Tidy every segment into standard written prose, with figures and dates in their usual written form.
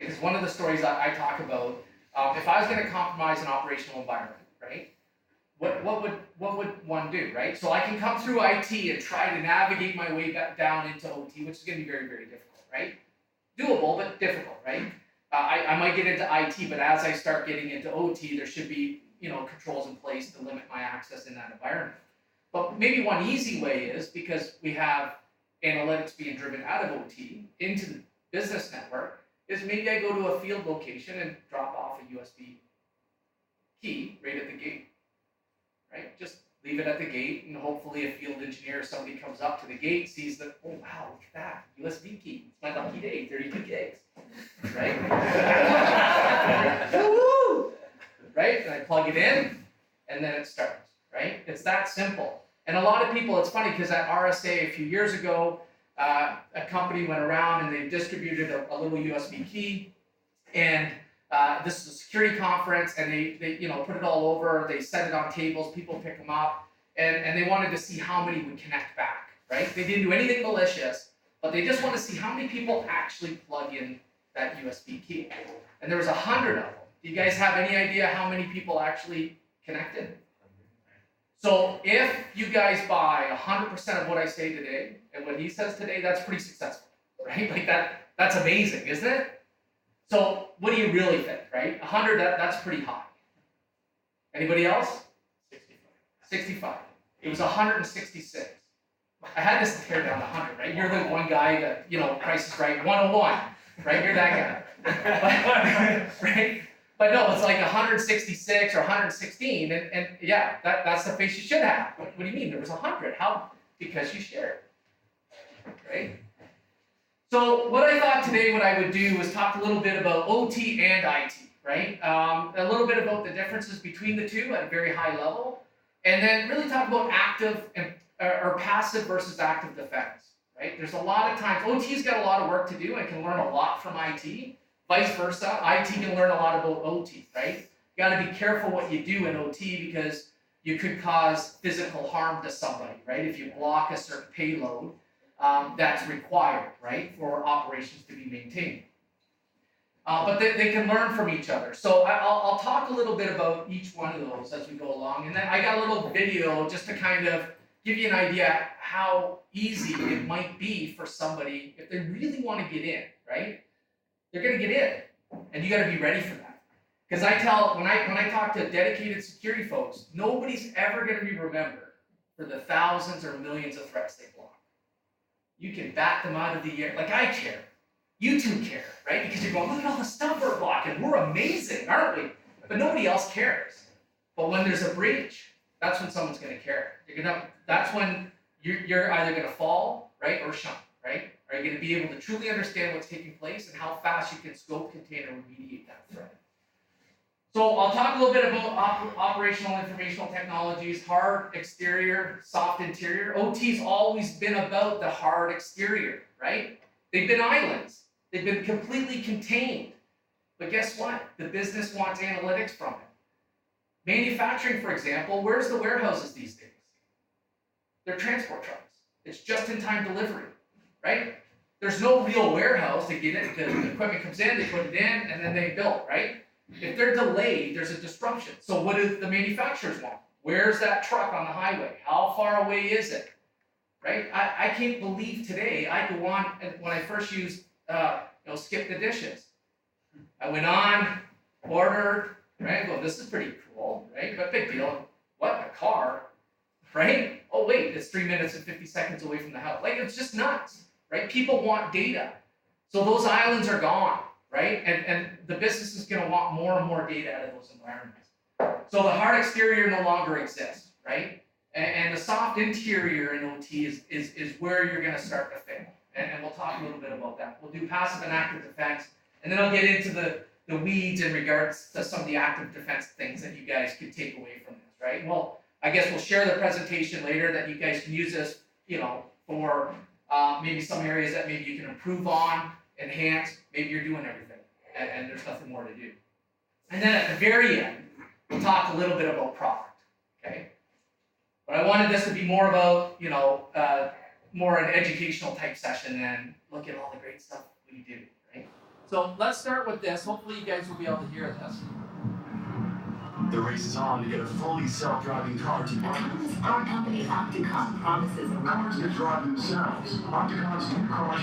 Because one of the stories I talk about, if I was going to compromise an operational environment, right? What would one do, right? So I can come through IT and try to navigate my way back down into OT, which is going to be very, very difficult, right? Doable, but difficult, right? I might get into IT, but as I start getting into OT, there should be, controls in place to limit my access in that environment. But maybe one easy way is, because we have analytics being driven out of OT into the business network, is maybe I go to a field location and drop off a USB key right at the gate, right? Just leave it at the gate, and hopefully a field engineer or somebody comes up to the gate, sees that, oh wow, look at that, USB key, it's my lucky day, 32 gigs, right? Woo-hoo! Right, and I plug it in, and then it starts, right? It's that simple. And a lot of people, it's funny, because at RSA a few years ago, a company went around and they distributed a little USB key, and this is a security conference, and they put it all over, they set it on tables, people pick them up, and they wanted to see how many would connect back, right? They didn't do anything malicious, but they just want to see how many people actually plug in that USB key. And there was 100 of them. Do you guys have any idea how many people actually connected? So if you guys buy 100% of what I say today, and what he says today, that's pretty successful, right? Like that's amazing, isn't it? So what do you really think, right? 100, that's pretty high. Anybody else? 65. It was 166. I had this tear down to 100, right? You're the one guy that, Price is Right, 101, right? You're that guy. Right? But no, it's like 166 or 116, and yeah, that's the face you should have. What do you mean? There was 100. How? Because you shared, right? So what I thought today what I would do was talk a little bit about OT and IT, right? A little bit about the differences between the two at a very high level, and then really talk about active or passive versus active defense, right? There's a lot of times, OT's got a lot of work to do and can learn a lot from IT. Vice versa, IT can learn a lot about OT, right? You got to be careful what you do in OT, because you could cause physical harm to somebody, right? If you block a certain payload that's required, right, for operations to be maintained. But they can learn from each other. So I'll talk a little bit about each one of those as we go along. And then I got a little video just to kind of give you an idea how easy it might be for somebody if they really want to get in, right? They're going to get in, and you got to be ready for that. Because when I talk to dedicated security folks, nobody's ever going to be remembered for the thousands or millions of threats they block. You can bat them out of the air. Like, I care. You two care, right? Because you're going, look at all the stuff we're blocking. We're amazing, aren't we? But nobody else cares. But when there's a breach, that's when someone's going to care. That's when you're either going to fall, right, or shun, right? Are you going to be able to truly understand what's taking place and how fast you can scope, contain, and remediate that threat? So I'll talk a little bit about operational informational technologies, hard exterior, soft interior. OT's always been about the hard exterior, right? They've been islands. They've been completely contained. But guess what? The business wants analytics from it. Manufacturing, for example, where's the warehouses these days? They're transport trucks. It's just-in-time delivery, right? There's no real warehouse. They get it, the equipment comes in, they put it in, and then they build, right? If they're delayed, there's a disruption. So what do the manufacturers want? Where's that truck on the highway? How far away is it? Right? I can't believe today I go on, and when I first used skip the dishes. I went on, ordered, right? Well, this is pretty cool, right? But big deal. What? A car? Right? Oh wait, it's 3 minutes and 50 seconds away from the house. Like, it's just nuts, right? People want data. So those islands are gone, right? And the business is gonna want more and more data out of those environments. So the hard exterior no longer exists, right? And the soft interior in OT is where you're gonna start to fail. And we'll talk a little bit about that. We'll do passive and active defense, and then I'll get into the weeds in regards to some of the active defense things that you guys could take away from this, right? Well, I guess we'll share the presentation later that you guys can use this, for maybe some areas that maybe you can improve on, enhance. Maybe you're doing everything, and there's nothing more to do. And then at the very end, we'll talk a little bit about product, okay? But I wanted this to be more about, more an educational type session than look at all the great stuff we do, right? So let's start with this. Hopefully you guys will be able to hear this. The race is on to get a fully self-driving car to market. Our company, Opticon, promises a Cars that drive themselves. Opticon's new car.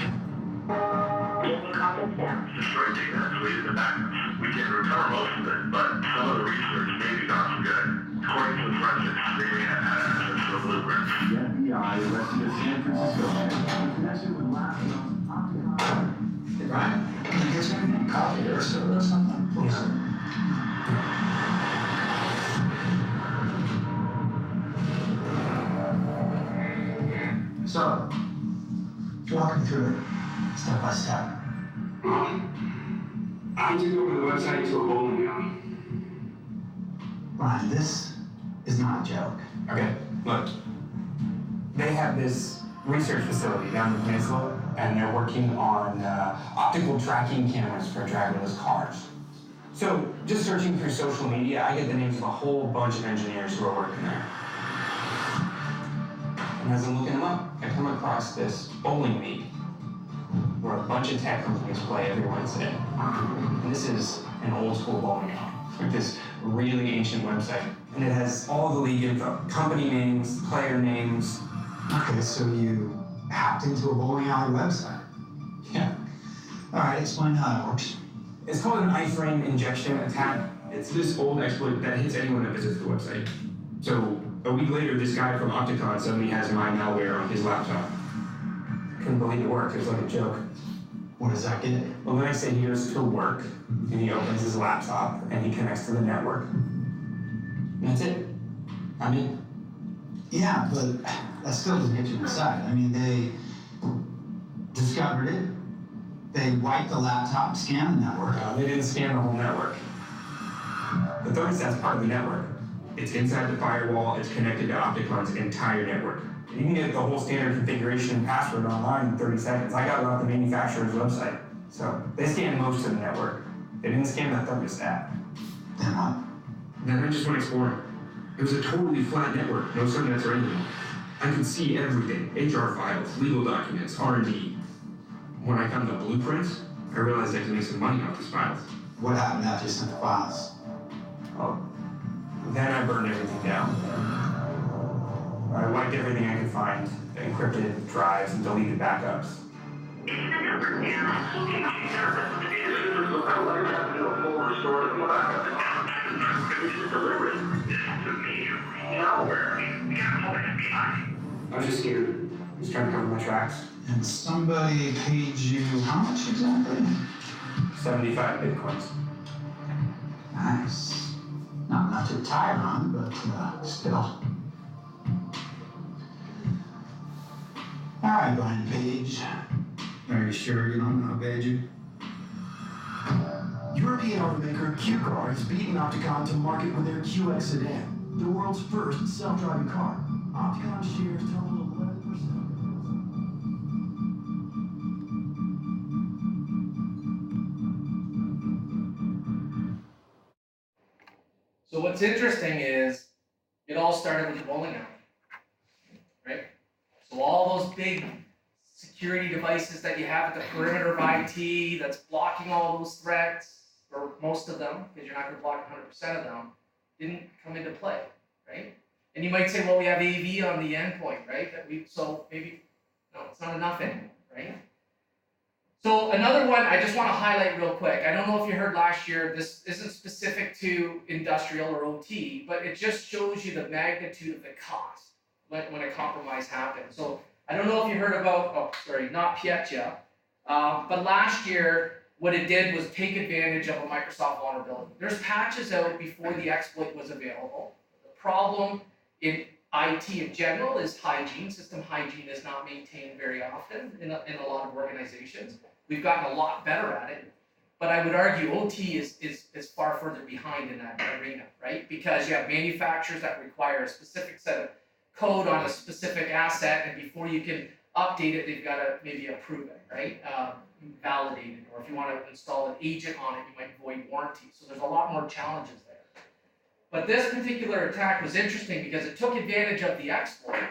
Taking comments down. Destroyed data is weighted in backups. We can recover most of it, but some of the research may be not so good. According to the forensics, they may have had access to the blueprints. The FBI arrested a San Francisco man in connection with last month's Opticon. Hey, Brian, can you get some coffee or soda or something? Please. So, walk me through it, step by step. I took over the website to a bowling alley. Brian, this is not a joke. Okay, look. They have this research facility down in the peninsula, and they're working on optical tracking cameras for driverless cars. So, just searching through social media, I get the names of a whole bunch of engineers who are working there. And as I'm looking them up, I come across this bowling league where a bunch of tech companies play every Wednesday. And this is an old school bowling alley with this really ancient website. And it has all the league info, company names, player names. Okay, so you hacked into a bowling alley website. Yeah. All right, explain how it works. It's called an iframe injection attack. It's this old exploit that hits anyone that visits the website. So a week later, this guy from Opticon suddenly has my malware on his laptop. Couldn't believe it worked. It was like a joke. What does that get? Well, the next day he goes to work, and he opens his laptop, and he connects to the network. And that's it. I'm in. Yeah, but that still doesn't get you inside. I mean, they discovered it. They wiped the laptop, scanned the network. They didn't scan the whole network. The thermostat's part of the network. It's inside the firewall. It's connected to Opticon's entire network. You can get the whole standard configuration and password online in 30 seconds. I got it off the manufacturer's website. So they scanned most of the network. They didn't scan the thermostat. Then what? Then I just went exploring. It was a totally flat network, no subnets or anything. I could see everything, HR files, legal documents, R&D. When I found the blueprints, I realized I could make some money off these files. What happened after you sent the files? Oh, then I burned everything down. I wiped everything I could find, encrypted drives, and deleted backups. I was just scared. I was trying to cover my tracks. And somebody paid you how much exactly? 75 bitcoins. Nice. Not to retire on, but still. All right, Brian Page. Are you sure you don't know Page you? European automaker QCar is beating Opticon to market with their QX sedan, the world's first self-driving car. Opticon shares total 11%. So what's interesting is it all started with the bowling alley, right? So all those big security devices that you have at the perimeter of IT that's blocking all those threats, or most of them, because you're not going to block 100% of them, didn't come into play, right? And you might say, well, we have AV on the endpoint, right? So maybe, no, it's not enough anymore, right? So another one I just want to highlight real quick. I don't know if you heard last year, this isn't specific to industrial or OT, but it just shows you the magnitude of the cost when a compromise happens. So I don't know if you heard about, not Pietja, but last year, what it did was take advantage of a Microsoft vulnerability. There's patches out before the exploit was available. The problem in IT in general is hygiene. System hygiene is not maintained very often in a lot of organizations. We've gotten a lot better at it, but I would argue OT is far further behind in that arena, right? Because you have manufacturers that require a specific set of code on a specific asset, and before you can update it, they've got to maybe approve it, right? Validate it, or if you want to install an agent on it, you might void warranty. So there's a lot more challenges there. But this particular attack was interesting because it took advantage of the exploit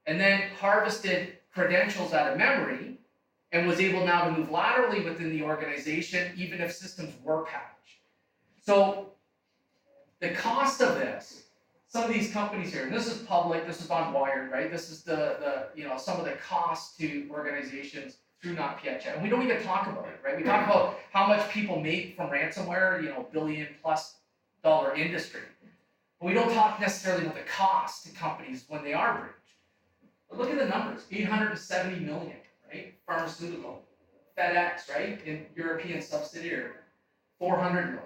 and then harvested credentials out of memory and was able now to move laterally within the organization, even if systems were patched. So the cost of this, some of these companies here, and this is public, this is on Wired, right? This is the some of the costs to organizations through NotPetya. And we don't even talk about it, right? We talk about how much people make from ransomware, $1 billion+ industry. But we don't talk necessarily about the cost to companies when they are breached. But look at the numbers, 870 million, right? Pharmaceutical, FedEx, right? In European subsidiary, 400 million.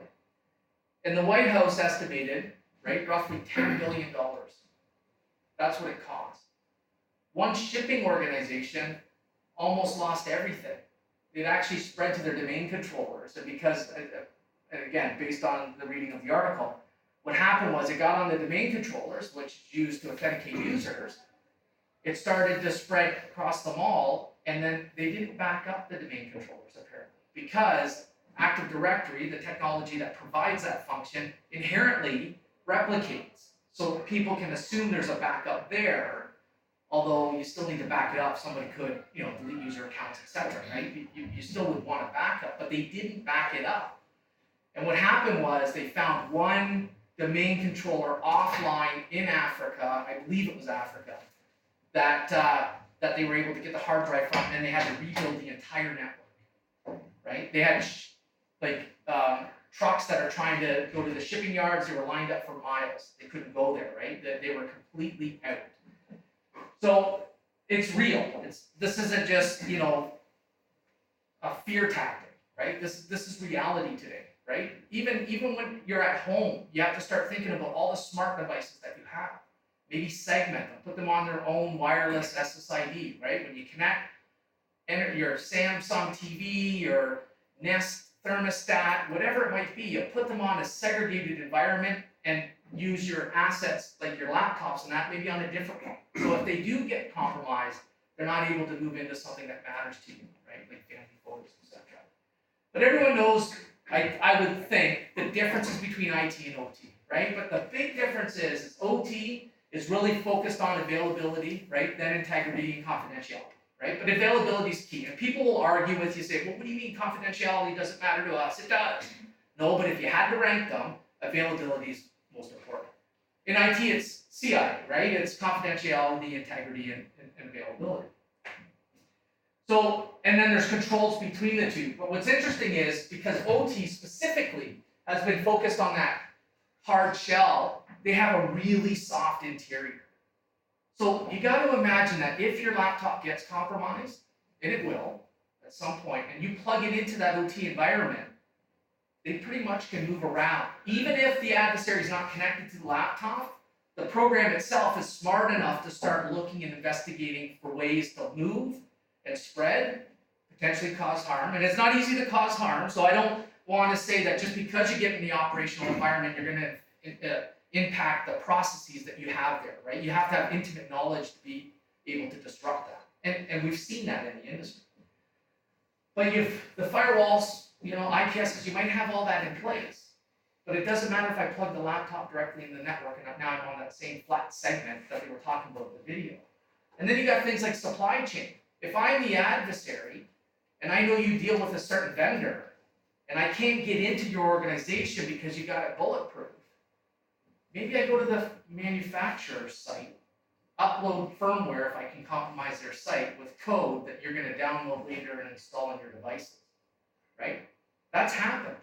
And the White House estimated, right, roughly $10 billion. That's what it cost. One shipping organization almost lost everything. It actually spread to their domain controllers. And because, and again, based on the reading of the article, what happened was it got on the domain controllers, which is used to authenticate users. It started to spread across them all, and then they didn't back up the domain controllers, apparently, because Active Directory, the technology that provides that function, inherently replicates. So people can assume there's a backup there, although you still need to back it up. Somebody could, delete user accounts, etc., right? You still would want a backup, but they didn't back it up. And what happened was they found one domain controller offline in Africa, I believe it was Africa, that they were able to get the hard drive from, and they had to rebuild the entire network, right? They had trucks that are trying to go to the shipping yards. They were lined up for miles. They couldn't go there, right? They were completely out. So it's real. This isn't just a fear tactic, right? This is reality today, right? Even when you're at home, you have to start thinking about all the smart devices that you have. Maybe segment them, put them on their own wireless SSID, right? When you connect, enter your Samsung TV, your Nest thermostat, whatever it might be, you put them on a segregated environment and use your assets, like your laptops and that, maybe on a different one. So if they do get compromised, they're not able to move into something that matters to you, right? Like family photos, etc. But everyone knows, I would think, the differences between IT and OT, right? But the big difference is OT is really focused on availability, right? Then integrity and confidentiality, right? But availability is key. And people will argue with you, say, well, what do you mean confidentiality doesn't matter to us? It does. No, but if you had to rank them, availability is most important. In IT, it's CI, right? It's confidentiality, integrity, and availability. So, and then there's controls between the two. But what's interesting is, because OT specifically has been focused on that hard shell, they have a really soft interior. So you got to imagine that if your laptop gets compromised, and it will at some point, and you plug it into that OT environment, they pretty much can move around. Even if the adversary is not connected to the laptop, the program itself is smart enough to start looking and investigating for ways to move and spread, potentially cause harm. And it's not easy to cause harm, so I don't want to say that just because you get in the operational environment, you're going to impact the processes that you have there, right? You have to have intimate knowledge to be able to disrupt that. And we've seen that in the industry. But the firewalls, IPSs, you might have all that in place, but it doesn't matter if I plug the laptop directly in the network and now I'm on that same flat segment that we were talking about in the video. And then you got things like supply chain. If I'm the adversary and I know you deal with a certain vendor and I can't get into your organization because you got it bulletproof, maybe I go to the manufacturer's site, upload firmware if I can compromise their site with code that you're going to download later and install on your devices, right? That's happened,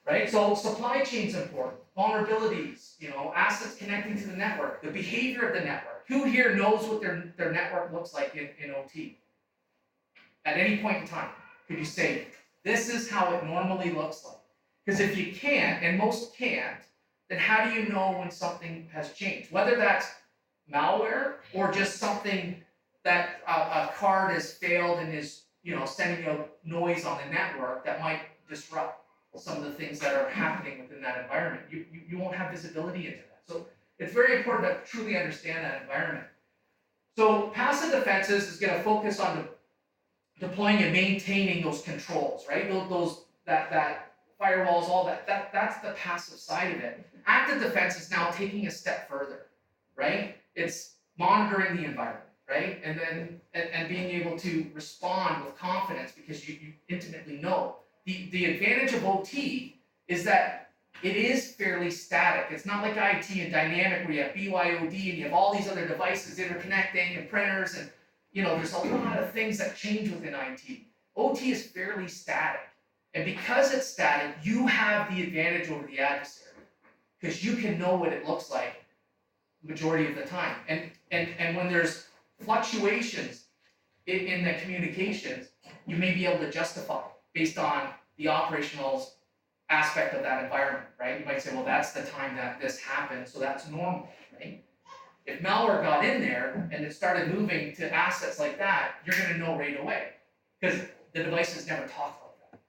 right? So supply chain's important. Vulnerabilities, assets connecting to the network, the behavior of the network. Who here knows what their network looks like in OT? At any point in time, could you say, this is how it normally looks like? Because if you can't, and most can't, then how do you know when something has changed? Whether that's malware or just something that a card has failed and is sending out noise on the network that might disrupt some of the things that are happening within that environment. You won't have visibility into that. So it's very important to truly understand that environment. So passive defenses is going to focus on deploying and maintaining those controls, right? That firewalls, all that's the passive side of it. Active defense is now taking a step further, right? It's monitoring the environment, right? And then and being able to respond with confidence because you intimately know. The advantage of OT is that it is fairly static. It's not like IT and dynamic where you have BYOD and you have all these other devices interconnecting and printers and there's a lot of things that change within IT. OT is fairly static. And because it's static, you have the advantage over the adversary because you can know what it looks like majority of the time. And when there's fluctuations in the communications, you may be able to justify based on the operational aspect of that environment, right? You might say, well, that's the time that this happened, so that's normal, right? If malware got in there and it started moving to assets like that, you're going to know right away because the devices never talk like that,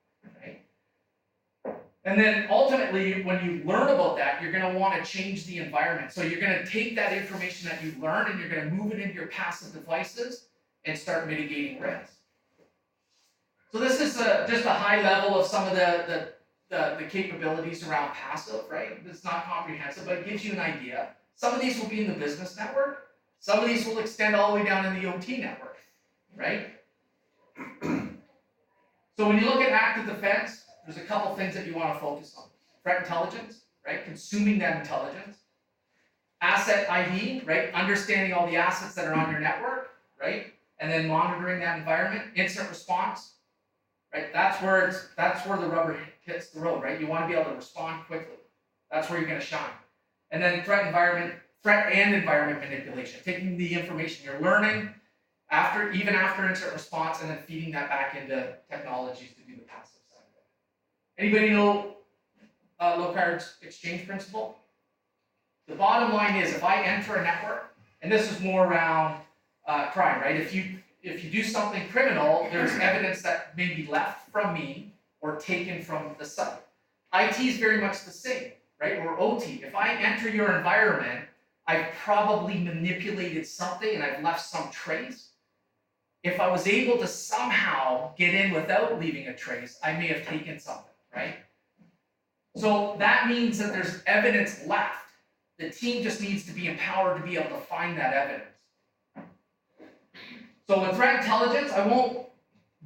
right? And then ultimately, when you learn about that, you're going to want to change the environment. So you're going to take that information that you learned and you're going to move it into your passive devices and start mitigating risk. So this is just a high level of some of the capabilities around passive, right? It's not comprehensive, but it gives you an idea. Some of these will be in the business network. Some of these will extend all the way down in the OT network, right? So when you look at active defense, there's a couple things that you want to focus on. Threat intelligence, right? Consuming that intelligence. Asset ID, right? Understanding all the assets that are on your network, right? And then monitoring that environment. Incident response, right? That's where the rubber hits the road, right? You want to be able to respond quickly. That's where you're going to shine. And then threat and environment manipulation, taking the information you're learning even after incident response and then feeding that back into technologies to do the passive side of it. Anybody know Locard's exchange principle? The bottom line is if I enter a network, and this is more around crime, right? If you do something criminal, there's evidence that may be left from me or taken from the site. IT is very much the same, right? Or OT. If I enter your environment, I've probably manipulated something and I've left some trace. If I was able to somehow get in without leaving a trace, I may have taken something, right? So that means that there's evidence left. The team just needs to be empowered to be able to find that evidence. So with threat intelligence, I won't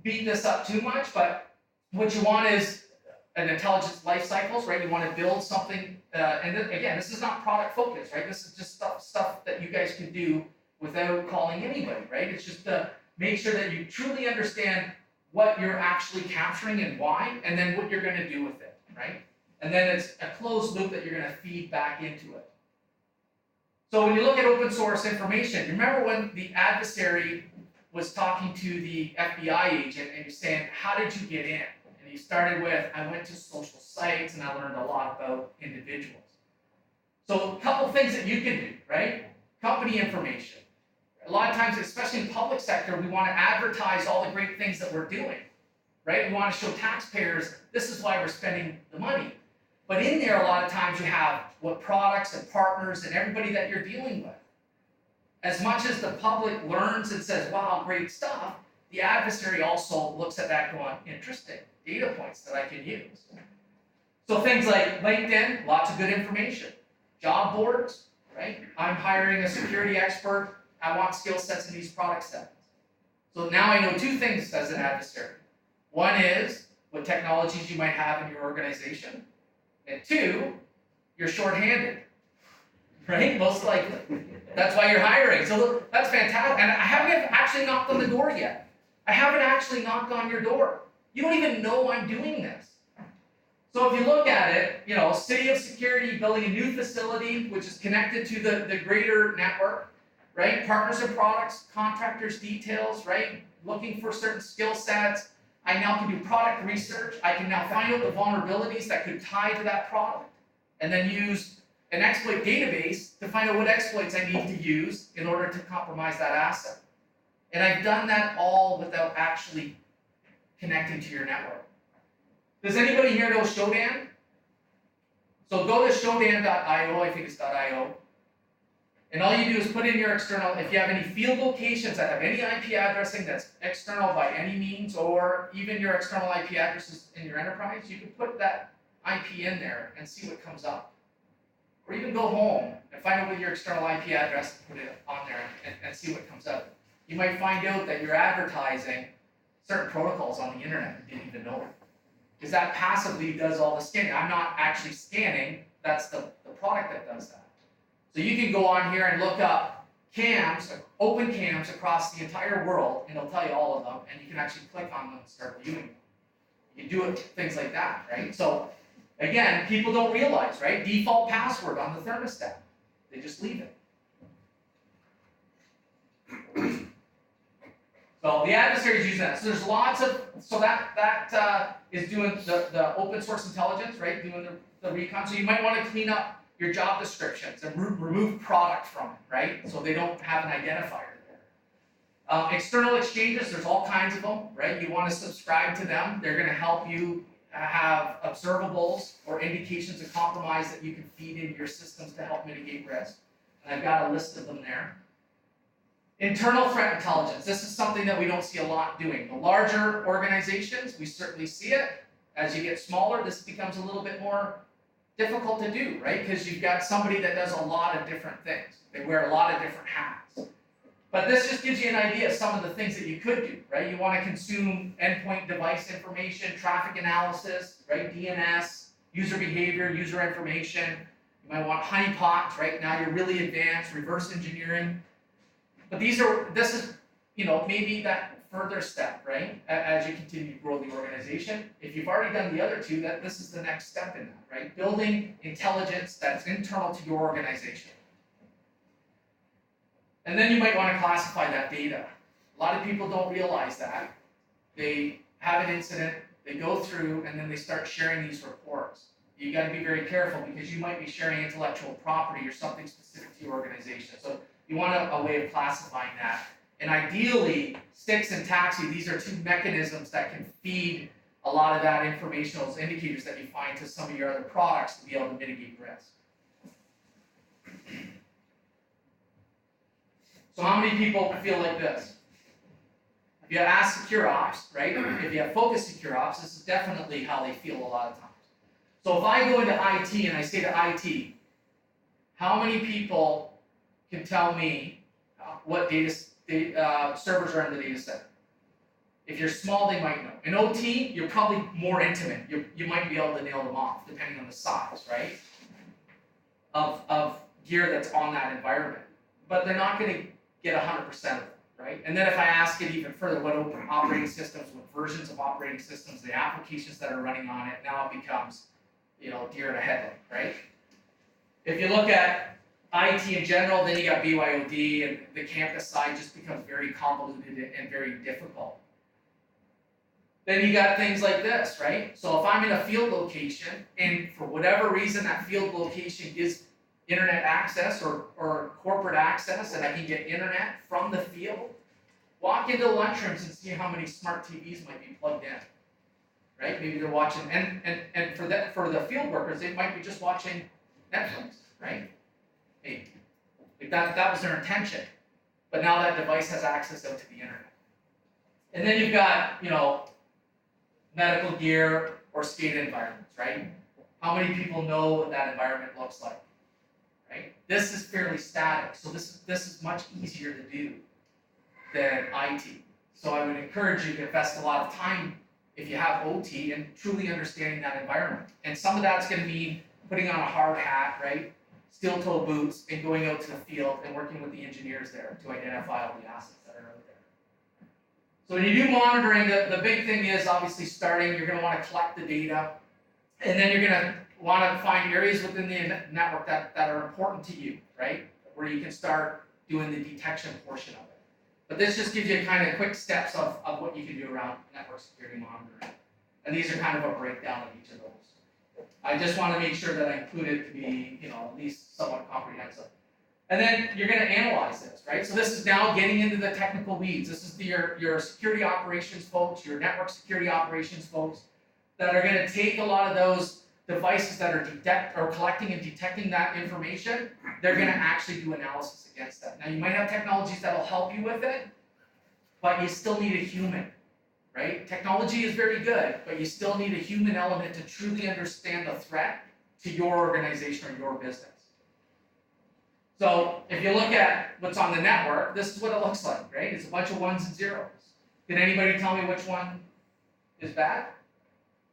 beat this up too much, but what you want is an intelligence life cycles, right? You want to build something, and again, this is not product focused, right? This is just stuff that you guys can do without calling anybody, right? It's just to make sure that you truly understand what you're actually capturing and why, and then what you're going to do with it, right? And then it's a closed loop that you're going to feed back into it. So when you look at open source information, remember when the adversary was talking to the FBI agent and you're saying, how did you get in? And you started with, I went to social sites and I learned a lot about individuals. So a couple things that you can do, right? Company information. A lot of times, especially in public sector, we want to advertise all the great things that we're doing, right? We want to show taxpayers, this is why we're spending the money. But in there, a lot of times you have what products and partners and everybody that you're dealing with. As much as the public learns and says, wow, great stuff, the adversary also looks at that going, interesting, data points that I can use. So things like LinkedIn, lots of good information. Job boards, right? I'm hiring a security expert. I want skill sets in these product sets. So now I know two things as an adversary. One is what technologies you might have in your organization. And two, you're shorthanded, right? Most likely. That's why you're hiring. So that's fantastic. And I haven't actually knocked on the door yet. I haven't actually knocked on your door. You don't even know I'm doing this. So if you look at it, city of security, building a new facility, which is connected to the greater network, right? Partners and products, contractors, details, right? Looking for certain skill sets. I now can do product research. I can now find out the vulnerabilities that could tie to that product and then use an exploit database to find out what exploits I need to use in order to compromise that asset. And I've done that all without actually connecting to your network. Does anybody here know Shodan? So go to shodan.io, I think it's .io. And all you do is put in your external, if you have any field locations that have any IP addressing that's external by any means, or even your external IP addresses in your enterprise, you can put that IP in there and see what comes up. Or even go home and find out what your external IP address and put it on there and see what comes up. You might find out that you're advertising certain protocols on the internet you didn't even know it. Because that passively does all the scanning. I'm not actually scanning, that's the product that does that. So you can go on here and look up cams, open cams across the entire world, and it'll tell you all of them, and you can actually click on them and start viewing them. You can do it, things like that, right? So again, people don't realize, right? Default password on the thermostat. They just leave it. So the adversary is using that. So there's lots of, so that is doing the open source intelligence, right? Doing the recon. So you might want to clean up your job descriptions and remove product from it, right? So they don't have an identifier there. External exchanges, there's all kinds of them, right? You want to subscribe to them. They're going to help you have observables or indications of compromise that you can feed into your systems to help mitigate risk. And I've got a list of them there. Internal threat intelligence. This is something that we don't see a lot doing. The larger organizations, we certainly see it. As you get smaller, this becomes a little bit more difficult to do, right? Because you've got somebody that does a lot of different things. They wear a lot of different hats. But this just gives you an idea of some of the things that you could do, right? You want to consume endpoint device information, traffic analysis, right? DNS, user behavior, user information. You might want honeypots, right? Now you're really advanced, reverse engineering. But this is, maybe that further step, right? As you continue to grow the organization. If you've already done the other two, this is the next step in that, right? Building intelligence that's internal to your organization. And then you might want to classify that data. A lot of people don't realize that. They have an incident, they go through, and then they start sharing these reports. You got to be very careful because you might be sharing intellectual property or something specific to your organization. So you want a way of classifying that. And ideally, STIX and TAXI, these are two mechanisms that can feed a lot of that information, those indicators that you find to some of your other products to be able to mitigate risk. So how many people feel like this? If you ask Secure Ops, right? If you have Focus Secure Ops, this is definitely how they feel a lot of times. So if I go into IT and I say to IT, how many people can tell me what servers are in the data center? If you're small, they might know. In OT, you're probably more intimate. You might be able to nail them off, depending on the size, right? Of gear that's on that environment. But they're not going to get 100% of them, right? And then if I ask it even further, what open operating systems, what versions of operating systems, the applications that are running on it, now it becomes, deer in a headlight, right? If you look at IT in general, then you got BYOD, and the campus side just becomes very convoluted and very difficult. Then you got things like this, right? So if I'm in a field location, and for whatever reason that field location gives internet access or corporate access, and I can get internet from the field, walk into lunchrooms and see how many smart TVs might be plugged in, right? Maybe they're watching, and for the field workers, they might be just watching Netflix, right? Hey, that was their intention, but now that device has access out to the internet. And then you've got, medical gear or SCADA environments, right? How many people know what that environment looks like, right? This is fairly static, so this is much easier to do than IT. So I would encourage you to invest a lot of time if you have OT and truly understanding that environment. And some of that's going to mean putting on a hard hat, right? Steel toe boots and going out to the field and working with the engineers there to identify all the assets that are out there. So when you do monitoring, the big thing is obviously starting, you're going to want to collect the data, and then you're going to want to find areas within the network that are important to you, right? Where you can start doing the detection portion of it. But this just gives you kind of quick steps of what you can do around network security monitoring. And these are kind of a breakdown of each of those. I just want to make sure that I include it to be, at least somewhat comprehensive. And then you're going to analyze this, right? So this is now getting into the technical weeds. This is your security operations folks, your network security operations folks that are going to take a lot of those devices that are collecting and detecting that information. They're going to actually do analysis against that. Now you might have technologies that'll help you with it, but you still need a human. Right? Technology is very good, but you still need a human element to truly understand the threat to your organization or your business. So if you look at what's on the network, this is what it looks like, right? It's a bunch of ones and zeros. Can anybody tell me which one is bad?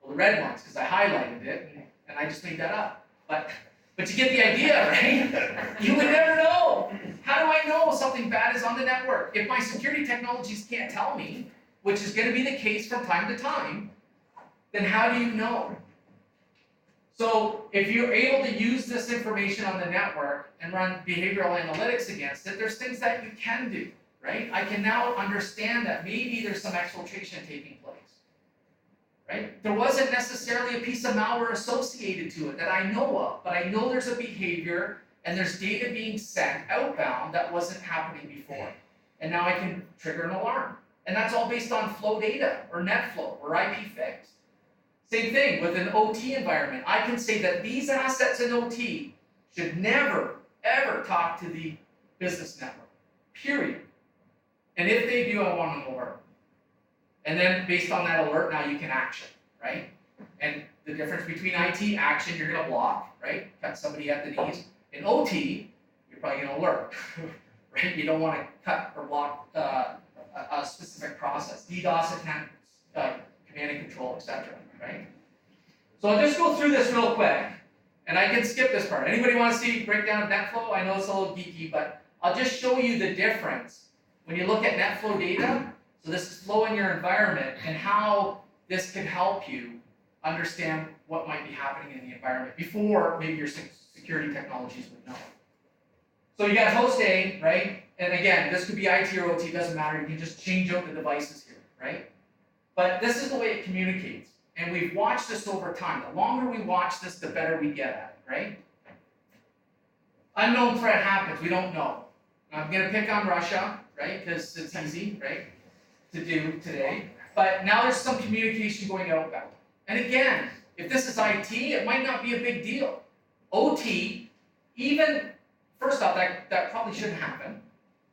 Well, the red ones, because I highlighted it, and I just made that up. But you get the idea, right? You would never know. How do I know something bad is on the network? If my security technologies can't tell me, which is going to be the case from time to time, then how do you know? So if you're able to use this information on the network and run behavioral analytics against it, there's things that you can do, right? I can now understand that maybe there's some exfiltration taking place, right? There wasn't necessarily a piece of malware associated to it that I know of, but I know there's a behavior and there's data being sent outbound that wasn't happening before. And now I can trigger an alarm. And that's all based on flow data or NetFlow or IPFix. Same thing with an OT environment. I can say that these assets in OT should never, ever talk to the business network, period. And if they do, I want an alert. And then based on that alert, now you can action, right? And the difference between IT action, you're gonna block, right? Cut somebody at the knees. In OT, you're probably gonna alert, right? You don't wanna cut or block a specific process. DDoS attempts, command and control, etc. Right? So I'll just go through this real quick, and I can skip this part. Anybody want to see breakdown of NetFlow? I know it's a little geeky, but I'll just show you the difference when you look at NetFlow data. So this is flow in your environment and how this can help you understand what might be happening in the environment before maybe your security technologies would know. So you got host A, right? And again, this could be IT or OT, doesn't matter. You can just change out the devices here, right? But this is the way it communicates. And we've watched this over time. The longer we watch this, the better we get at it, right? Unknown threat happens, we don't know. I'm gonna pick on Russia, right? Because it's easy, right? To do today. But now there's some communication going outbound. And again, if this is IT, it might not be a big deal. OT, even, first off, that probably shouldn't happen.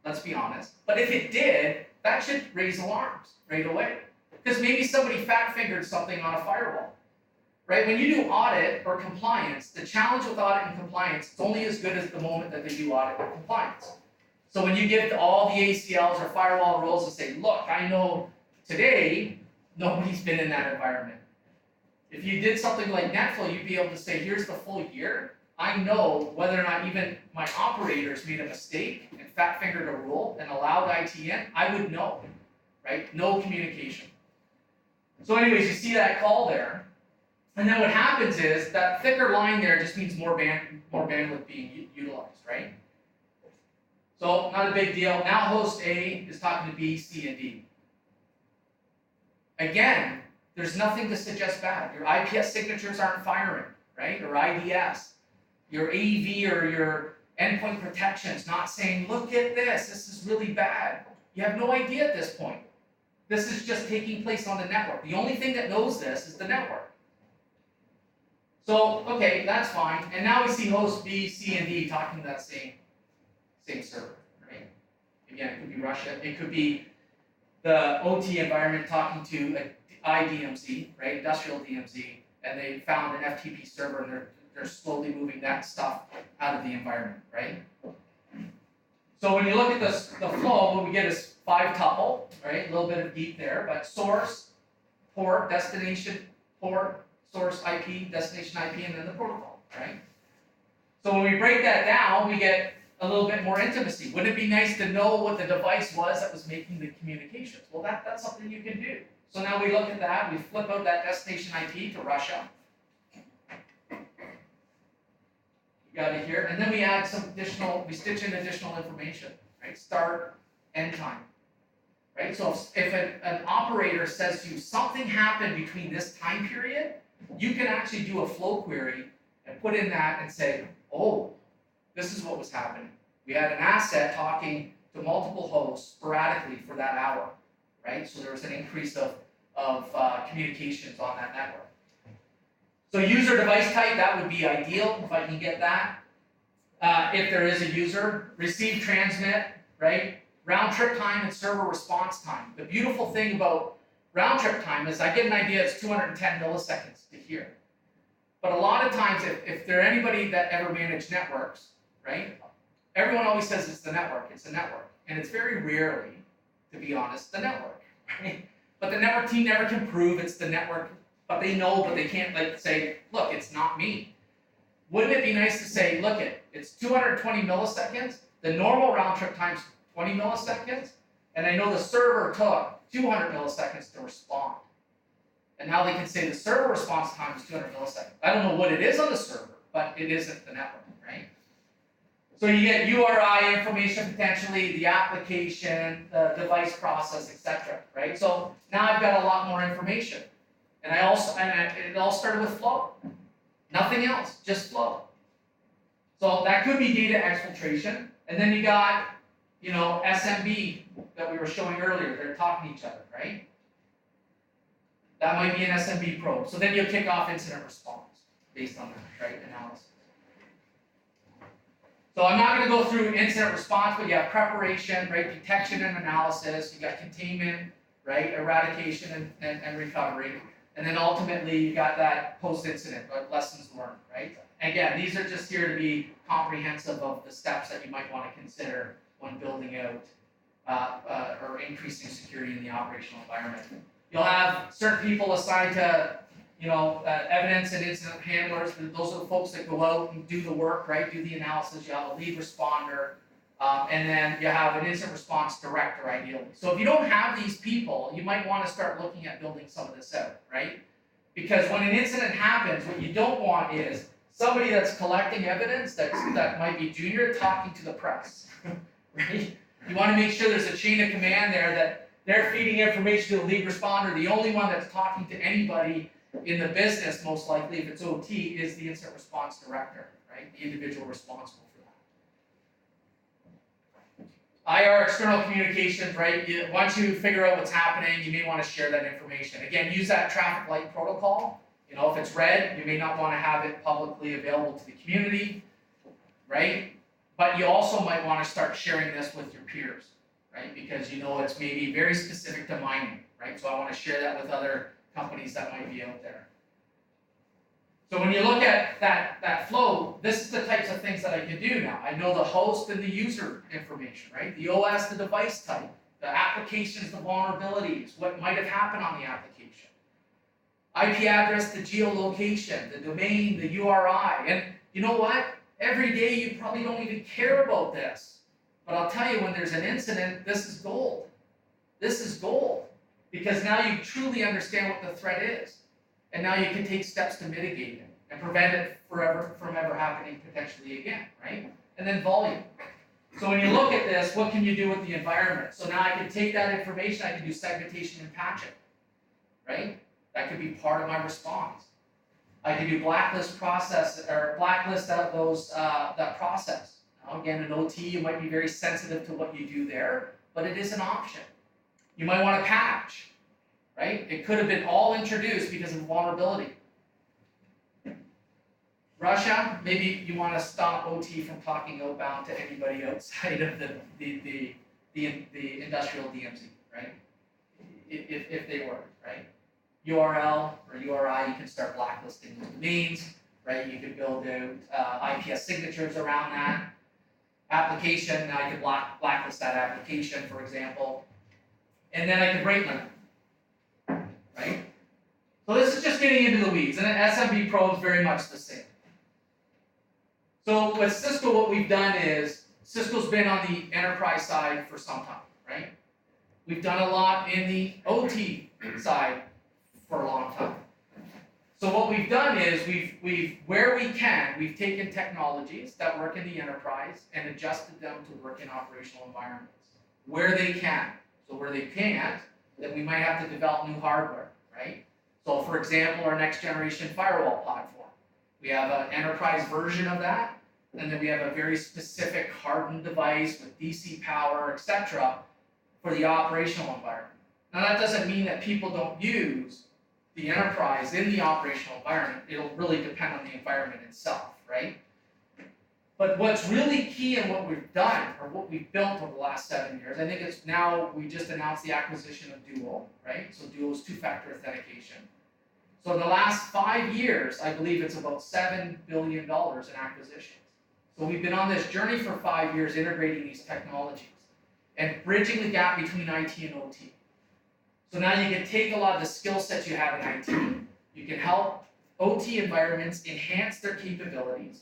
Let's be honest. But if it did, that should raise alarms right away. Because maybe somebody fat-fingered something on a firewall, right? When you do audit or compliance, the challenge with audit and compliance, it's only as good as the moment that they do audit or compliance. So when you give all the ACLs or firewall rules and say, look, I know today, nobody's been in that environment. If you did something like NetFlow, you'd be able to say, here's the full year. I know whether or not even my operators made a mistake and fat-fingered a rule and allowed IT in, I would know, right? No communication. So anyways, you see that call there, and then what happens is that thicker line there just means more bandwidth being utilized, right? So not a big deal. Now host A is talking to B, C, and D. Again, there's nothing to suggest bad. Your IPS signatures aren't firing, right? Or IDS. Your AV or your endpoint protection is not saying, look at this, this is really bad. You have no idea at this point. This is just taking place on the network. The only thing that knows this is the network. So, okay, that's fine. And now we see host B, C, and D talking to that same server, right? Again, it could be Russia. It could be the OT environment talking to an IDMZ, right? Industrial DMZ, and they found an FTP server and they're slowly moving that stuff out of the environment, right? So when you look at the flow, what we get is 5-tuple, right? A little bit of geek there, but source, port, destination, port, source IP, destination IP, and then the protocol, right? So when we break that down, we get a little bit more intimacy. Wouldn't it be nice to know what the device was that was making the communications? Well, that's something you can do. So now we look at that, we flip out that destination IP to Russia. You got it here, and then we add some additional, we stitch in additional information, right? Start, end time, right? So if an operator says to you, something happened between this time period, you can actually do a flow query and put in that and say, oh, this is what was happening. We had an asset talking to multiple hosts sporadically for that hour, right? So there was an increase of communications on that network. So user device type, that would be ideal if I can get that. If there is a user, receive, transmit, right? Round trip time and server response time. The beautiful thing about round trip time is I get an idea it's 210 milliseconds to hear. But a lot of times, if there anybody that ever managed networks, right? Everyone always says it's the network, and it's very rarely, to be honest, the network, right? But the network team never can prove it's the network, but they know, but they can't like say, look, it's not me. Wouldn't it be nice to say, look, it's 220 milliseconds, the normal round trip time's 20 milliseconds, and I know the server took 200 milliseconds to respond. And now they can say the server response time is 200 milliseconds. I don't know what it is on the server, but it isn't the network, right? So you get URI information potentially, the application, the device process, etc. Right? So now I've got a lot more information. And it all started with flow. Nothing else, just flow. So that could be data exfiltration. And then you got, SMB that we were showing earlier. They're talking to each other, right? That might be an SMB probe. So then you'll kick off incident response based on that, right? Analysis. So I'm not going to go through incident response, but you have preparation, right? Detection and analysis. You got containment, right? Eradication and recovery. And then ultimately you got that post-incident, lessons learned, right? Again, these are just here to be comprehensive of the steps that you might want to consider when building out or increasing security in the operational environment. You'll have certain people assigned to, evidence and incident handlers. Those are the folks that go out and do the work, right? Do the analysis. You have a lead responder, and then you have an incident response director, ideally. So if you don't have these people, you might want to start looking at building some of this out, right? Because when an incident happens, what you don't want is somebody that's collecting evidence that might be junior talking to the press, right? You want to make sure there's a chain of command there that they're feeding information to the lead responder. The only one that's talking to anybody in the business, most likely, if it's OT, is the incident response director, right? The individual responsible for that. IR, external communications, right? Once you figure out what's happening, you may want to share that information. Again, use that traffic light protocol. If it's red, you may not want to have it publicly available to the community, right? But you also might want to start sharing this with your peers, right? Because it's maybe very specific to mining, right? So I want to share that with other companies that might be out there. So when you look at that flow, this is the types of things that I can do now. I know the host and the user information, right? The OS, the device type, the applications, the vulnerabilities, what might have happened on the application. IP address, the geolocation, the domain, the URI. And you know what? Every day you probably don't even care about this. But I'll tell you, when there's an incident, this is gold. This is gold. Because now you truly understand what the threat is. And now you can take steps to mitigate it and prevent it from ever happening potentially again, right? And then volume. So when you look at this, what can you do with the environment? So now I can take that information, I can do segmentation and patching, right? That could be part of my response. I can do blacklist out those that process. Now again, in OT, you might be very sensitive to what you do there, but it is an option. You might want to patch, right? It could have been all introduced because of vulnerability. Russia, maybe you want to stop OT from talking outbound to anybody outside of the industrial DMZ, right? If they were, right? URL or URI, you can start blacklisting those domains, right? You could build out IPS signatures around that. Application, now I could blacklist that application, for example. And then I could rate limit, right? So this is just getting into the weeds, and an SMB probe is very much the same. So with Cisco, what we've done is, Cisco's been on the enterprise side for some time, right? We've done a lot in the OT side for a long time. So what we've done is, where we can, we've taken technologies that work in the enterprise and adjusted them to work in operational environments, where they can. So where they can't, then we might have to develop new hardware, right? So for example, our next generation firewall platform. We have an enterprise version of that, and then we have a very specific hardened device with DC power, etc., for the operational environment. Now that doesn't mean that people don't use the enterprise in the operational environment. It'll really depend on the environment itself, right? But what's really key in what we've done, or what we've built over the last 7 years, I think it's now, we just announced the acquisition of Duo, right? So Duo is two-factor authentication. So in the last 5 years, I believe it's about $7 billion in acquisitions. So we've been on this journey for 5 years integrating these technologies and bridging the gap between IT and OT. So now you can take a lot of the skill sets you have in IT, you can help OT environments enhance their capabilities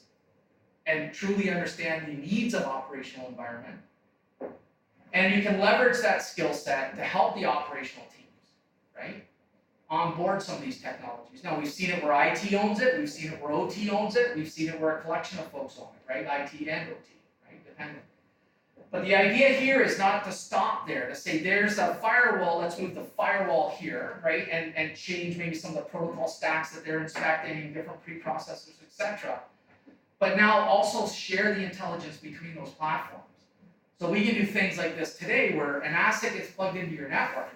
and truly understand the needs of operational environment. And you can leverage that skill set to help the operational teams, right? Onboard some of these technologies. Now, we've seen it where IT owns it, we've seen it where OT owns it, we've seen it where a collection of folks own it, right? IT and OT, right? Depending. But the idea here is not to stop there, to say there's a firewall, let's move the firewall here, right? And change maybe some of the protocol stacks that they're inspecting, different preprocessors, etc. But now also share the intelligence between those platforms. So we can do things like this today where an asset gets plugged into your network.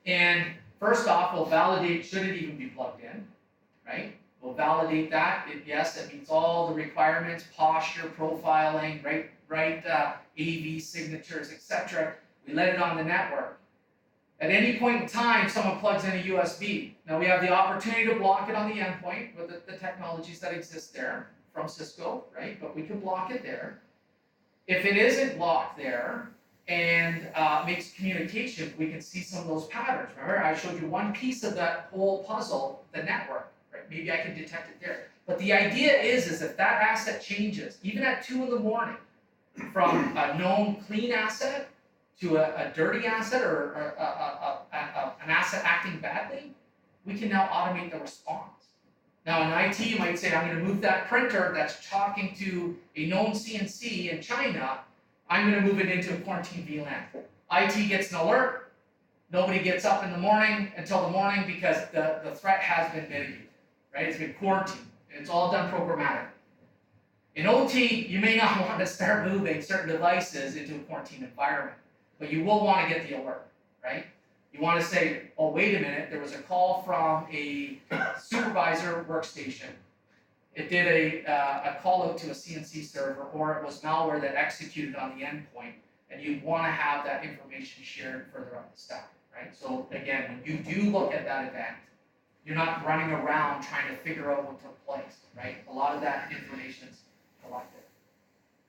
And first off, we'll validate should it even be plugged in, right? We'll validate that. Yes, it meets all the requirements, posture, profiling, right, AV signatures, etc. We let it on the network. At any point in time, someone plugs in a USB. Now we have the opportunity to block it on the endpoint with the technologies that exist there from Cisco, right? But we can block it there. If it isn't blocked there and makes communication, we can see some of those patterns. Remember, I showed you one piece of that whole puzzle, the network, right? Maybe I can detect it there. But the idea is if that asset changes, even at 2 in the morning, from a known clean asset to a dirty asset or an asset acting badly, we can now automate the response. Now in IT, you might say, I'm going to move that printer that's talking to a known CNC in China, I'm going to move it into a quarantine VLAN. IT gets an alert, nobody gets up in the morning until the morning because the threat has been mitigated, right? It's been quarantined, and it's all done programmatically. In OT, you may not want to start moving certain devices into a quarantine environment, but you will want to get the alert, right? You want to say, oh, wait a minute, there was a call from a supervisor workstation. It did a call out to a CNC server, or it was malware that executed on the endpoint, and you want to have that information shared further up the stack, right? So again, when you do look at that event, you're not running around trying to figure out what took place, right? A lot of that information is collected.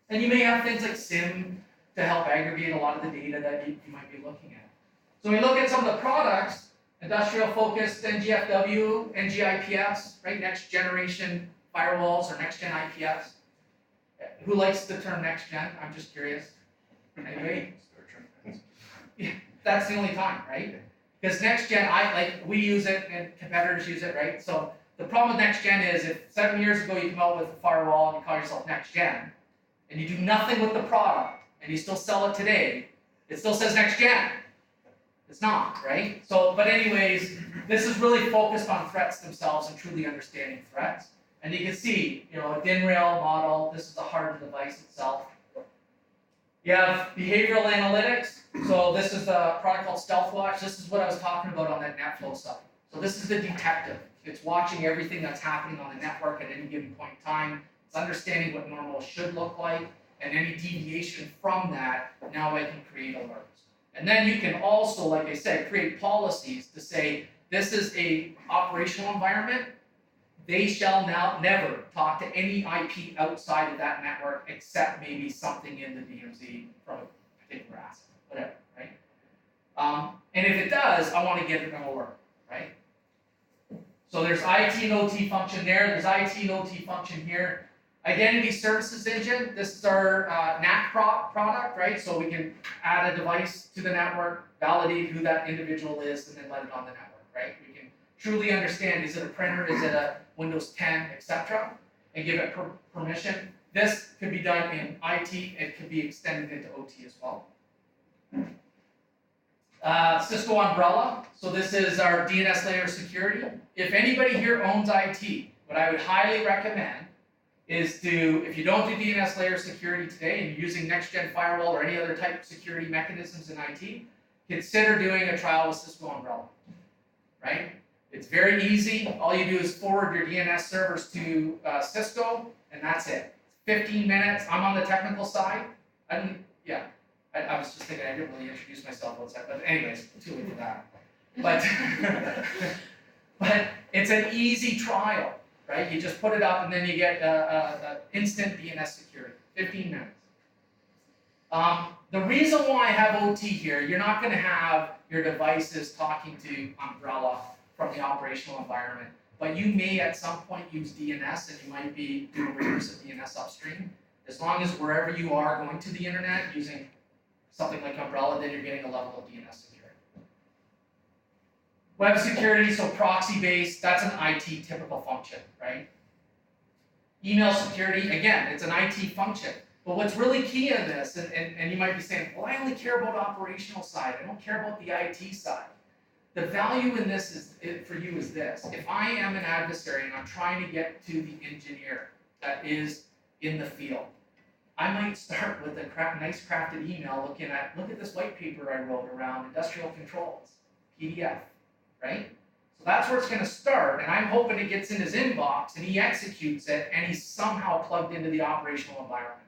And you may have things like SIM to help aggregate a lot of the data that you might be looking at. So we look at some of the products, industrial focused NGFW, NGIPS, right? Next generation firewalls or next gen IPS. Who likes the term next gen? I'm just curious. Anybody? Yeah, that's the only time, right? Because next gen, we use it and competitors use it, right? So the problem with next gen is if 7 years ago you come out with a firewall and you call yourself next gen, and you do nothing with the product, and you still sell it today, it still says next gen. It's not, right? So, but anyways, this is really focused on threats themselves and truly understanding threats. And you can see, a DIN rail model, this is the heart of the device itself. You have behavioral analytics. So this is a product called StealthWatch. This is what I was talking about on that NetFlow side. So this is the detective. It's watching everything that's happening on the network at any given point in time. It's understanding what normal should look like, and any deviation from that, now I can create alerts. And then you can also, like I said, create policies to say, this is a operational environment. They shall now never talk to any IP outside of that network except maybe something in the DMZ from a particular asset, whatever, right? And if it does, I want to get it an alert, right? So there's IT and OT function there. There's IT and OT function here. Identity Services Engine, this is our NAC product, right? So we can add a device to the network, validate who that individual is, and then let it on the network, right? We can truly understand, is it a printer, is it a Windows 10, etc., and give it permission. This could be done in IT, it could be extended into OT as well. Cisco Umbrella, so this is our DNS layer security. If anybody here owns IT, what I would highly recommend is to, if you don't do DNS layer security today and you're using next-gen firewall or any other type of security mechanisms in IT, consider doing a trial with Cisco Umbrella, right? It's very easy. All you do is forward your DNS servers to Cisco, and that's it. 15 minutes. I'm on the technical side. I was just thinking I didn't really introduce myself one second, but anyways, too late for that. But it's an easy trial. right? You just put it up and then you get instant DNS security, 15 minutes. The reason why I have OT here, you're not going to have your devices talking to Umbrella from the operational environment, but you may at some point use DNS and you might be doing reverse of DNS upstream. As long as wherever you are going to the internet using something like Umbrella, then you're getting a level of DNS security. Web security, so proxy-based, that's an IT typical function, right? Email security, again, it's an IT function. But what's really key in this, and you might be saying, well, I only care about operational side. I don't care about the IT side. The value in this for you is this. If I am an adversary and I'm trying to get to the engineer that is in the field, I might start with a nice crafted email looking at, look at this white paper I wrote around industrial controls, PDF, right? So that's where it's going to start, and I'm hoping it gets in his inbox and he executes it and he's somehow plugged into the operational environment.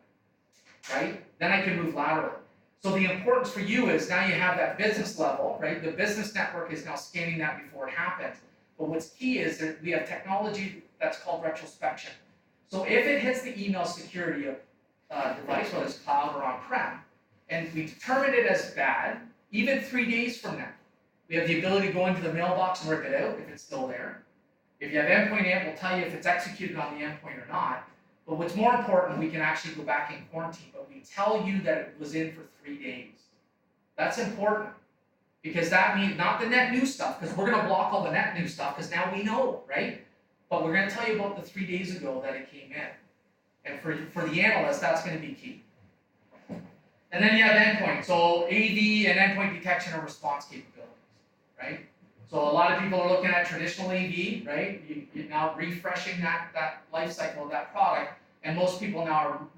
Right? Then I can move laterally. So the importance for you is now you have that business level, right? The business network is now scanning that before it happens. But what's key is that we have technology that's called retrospection. So if it hits the email security device, whether it's cloud or on-prem, and we determine it as bad, even 3 days from now, we have the ability to go into the mailbox and rip it out if it's still there. If you have endpoint amp, we'll tell you if it's executed on the endpoint or not. But what's more important, we can actually go back in quarantine, but we tell you that it was in for 3 days. That's important because that means not the net new stuff, because we're going to block all the net new stuff because now we know, right? But we're going to tell you about the 3 days ago that it came in. And for the analyst, that's going to be key. And then you have endpoint. So AV and endpoint detection and response capabilities, right? So a lot of people are looking at traditional AV, right? You're now refreshing that life cycle of that product, and most people now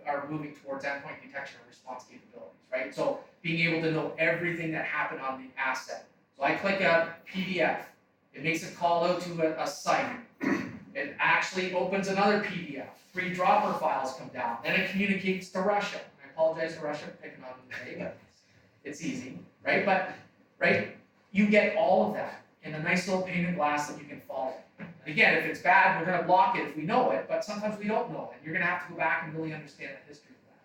are moving towards endpoint detection and response capabilities, right? So being able to know everything that happened on the asset. So I click a PDF, it makes a call out to a site. It actually opens another PDF. 3 dropper files come down. Then it communicates to Russia. I apologize to Russia for picking on them today, but it's easy, right? But right. You get all of that in a nice little pane of glass that you can follow. And again, if it's bad, we're going to block it if we know it, but sometimes we don't know it. You're going to have to go back and really understand the history of that.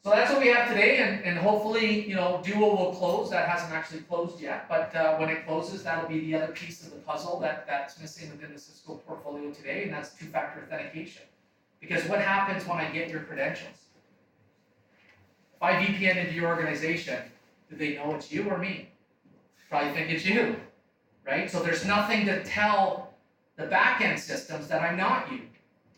So that's what we have today, and hopefully, Duo will close. That hasn't actually closed yet, but when it closes, that'll be the other piece of the puzzle that's missing within the Cisco portfolio today, and that's two-factor authentication. Because what happens when I get your credentials? If I VPN into your organization, do they know it's you or me? Probably think it's you, right? So there's nothing to tell the back-end systems that I'm not you.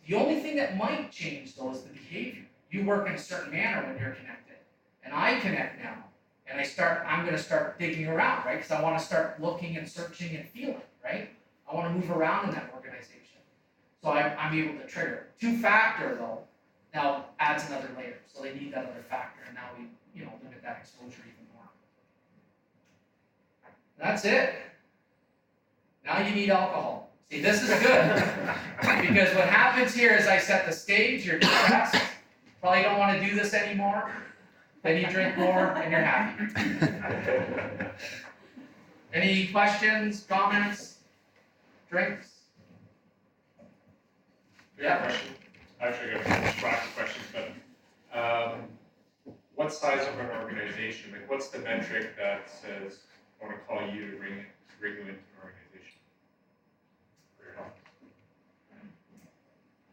The only thing that might change, though, is the behavior. You work in a certain manner when you're connected. And I connect now. And I'm going to start digging around, right? Because I want to start looking and searching and feeling, right? I want to move around in that organization. So I'm able to trigger. Two-factor, though, now adds another layer. So they need that other factor. And now we limit that exposure even more. That's it. Now you need alcohol. See, this is good. Because what happens here is I set the stage, you're depressed, probably don't want to do this anymore, then you drink more and you're happy. Any questions, comments, drinks? Yeah. Question. Actually, I got a bunch of questions, but what size of an organization, like what's the metric that says, I want to call you to bring you into an organization for your help?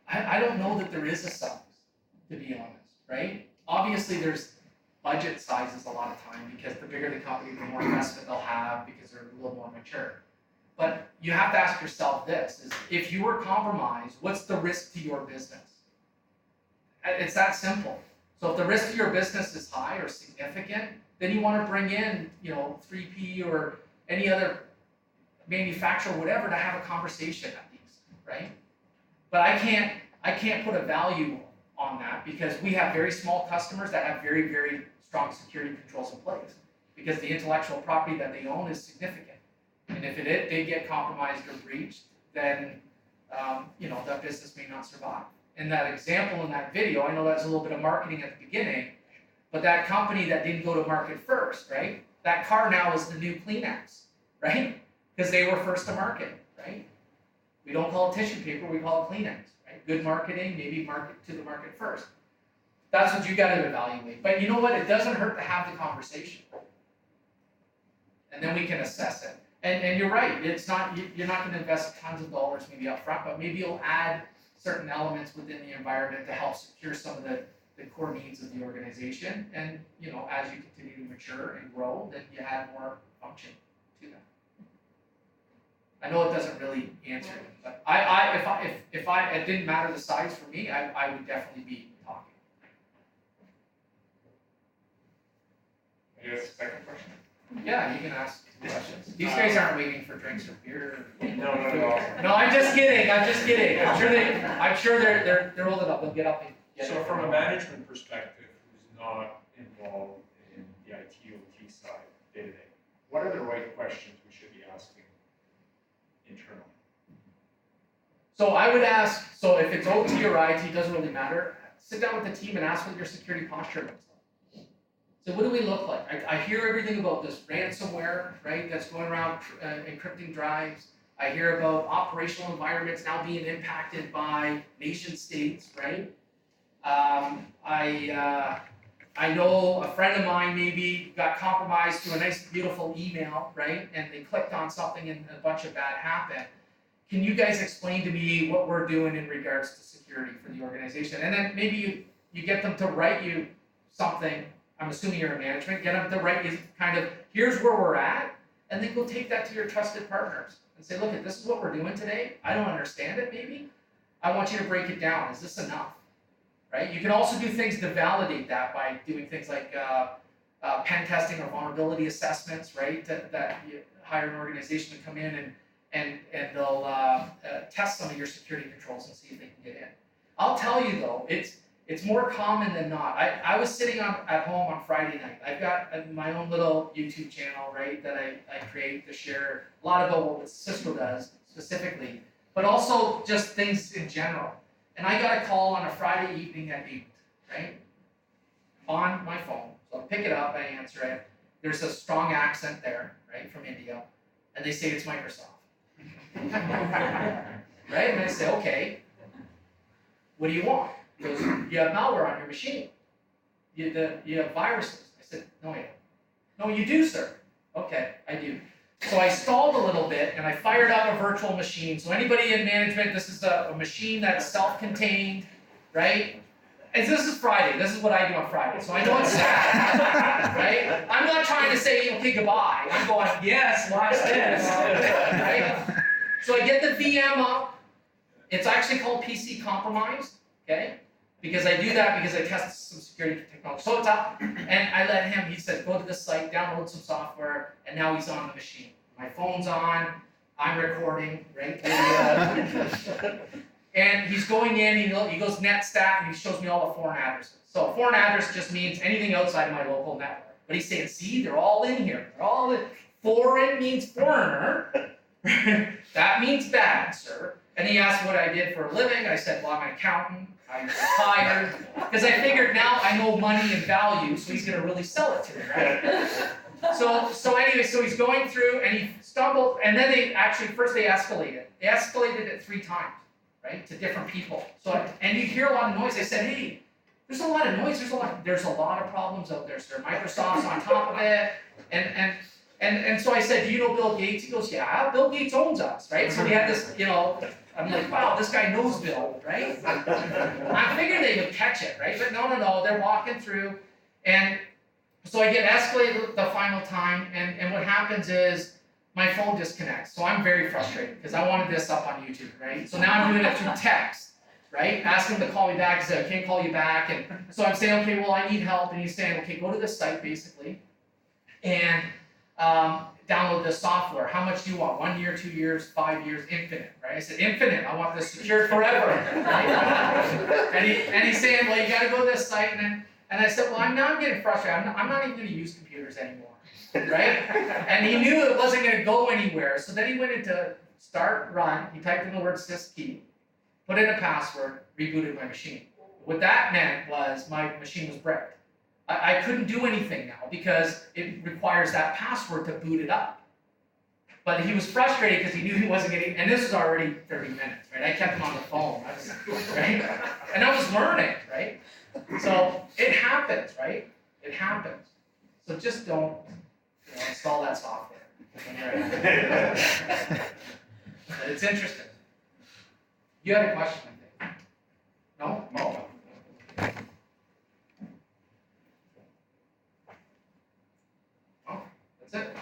I don't know that there is a size, to be honest, right? Obviously, there's budget sizes a lot of time because the bigger the company, the more investment they'll have because they're a little more mature. But you have to ask yourself this, is if you were compromised, what's the risk to your business? It's that simple. So if the risk to your business is high or significant, then you want to bring in, 3P or any other manufacturer, whatever, to have a conversation at least, right? But I can't put a value on that because we have very small customers that have very, very strong security controls in place because the intellectual property that they own is significant. And if they get compromised or breached, then that business may not survive. In that example in that video, I know that's a little bit of marketing at the beginning, but that company that didn't go to market first, right? That car now is the new Kleenex, right? Because they were first to market, right? We don't call it tissue paper, we call it Kleenex, right? Good marketing, maybe market to the market first. That's what you gotta evaluate. But you know what? It doesn't hurt to have the conversation. And then we can assess it. And you're right, it's not, you're not gonna invest tons of dollars maybe up front, but maybe you'll add certain elements within the environment to help secure some of the core needs of the organization. And you know, as you continue to mature and grow, then you add more function to that. I know it doesn't really answer it, but if it didn't matter the size for me, I would definitely be talking. Any other second question? Yeah, you can ask questions. These guys aren't waiting for drinks or beer. No, not at all. No, I'm just kidding. I'm sure they're old enough. They'll get up and get So it. from a management perspective, who's not involved in the IT/OT side day to day, what are the right questions we should be asking internally? So I would ask, so if it's OT or IT, doesn't really matter. Sit down with the team and ask what your security posture looks like. So what do we look like? I hear everything about this ransomware, right, that's going around encrypting drives. I hear about operational environments now being impacted by nation states, right? I know a friend of mine maybe got compromised through a nice, beautiful email, right? And they clicked on something and a bunch of bad happened. Can you guys explain to me what we're doing in regards to security for the organization? And then maybe you get them to write you something. I'm assuming you're in management. Get them to write you kind of, here's where we're at, and then go take that to your trusted partners and say, look, this is what we're doing today. I don't understand it maybe. I want you to break it down. Is this enough? Right? You can also do things to validate that by doing things like pen testing or vulnerability assessments, right? That you hire an organization to come in and they'll test some of your security controls and see if they can get in. I'll tell you though, it's more common than not. I was sitting at home on Friday night. I've got my own little YouTube channel, right, that I create to share a lot about what Cisco does specifically, but also just things in general. And I got a call on a Friday evening at 8, right, on my phone. So I pick it up, I answer it. There's a strong accent there, right, from India, and they say it's Microsoft. Right, and I say, okay, what do you want? He goes, you have malware on your machine. You have viruses. I said, no, I don't. No, you do, sir. Okay, I do. So I stalled a little bit and I fired up a virtual machine. So anybody in management, this is a machine that's self-contained, right? And this is Friday. This is what I do on Friday. So I know it's sad, right? I'm not trying to say, okay, goodbye. I'm going, yes, watch this, right? So I get the VM up. It's actually called PC compromised, okay? Because I do that because I tested some security technology. So it's up, and I let him, he said, go to this site, download some software, and now he's on the machine. My phone's on, I'm recording, right? And he's going in, he goes net stack, and he shows me all the foreign addresses. So a foreign address just means anything outside of my local network. But he's saying, see, they're all in here. They're all in. Foreign means foreigner. That means bad, sir. And he asked what I did for a living. I said, well, I'm an accountant. I retired. Because I figured now I know money and value, so he's going to really sell it to me, right? So anyway, so he's going through, and he stumbled, and then they escalated. They escalated it 3 times, right, to different people. So, and you hear a lot of noise. I said, hey, there's a lot of noise. There's a lot of problems out there, sir. Microsoft's on top of it, and so I said, do you know Bill Gates? He goes, yeah, Bill Gates owns us, right? So we had this, I'm like, wow, this guy knows Bill, right? I figured they would catch it, right? But no, they're walking through, and so I get escalated the final time, and what happens is my phone disconnects. So I'm very frustrated because I wanted this up on YouTube, right? So now I'm doing it through text, right? Asking him to call me back. He said, I can't call you back. And so I'm saying, okay, well, I need help. And he's saying, okay, go to this site basically and download this software. How much do you want? 1 year, 2 years, 5 years, infinite, right? I said, infinite. I want this secured forever, right? And he's saying, well, you got to go to this site. And I said, well, I'm getting frustrated. I'm not even going to use computers anymore, right? And he knew it wasn't going to go anywhere. So then he went into start run. He typed in the word syskey, put in a password, rebooted my machine. What that meant was my machine was bricked. I couldn't do anything now because it requires that password to boot it up. But he was frustrated because he knew he wasn't getting, and this was already 30 minutes, right? I kept him on the phone, right? And I was learning, right? So it happens, right? It happens. So just don't, install that software. It's interesting. You had a question, I think. No? No. Oh, that's it.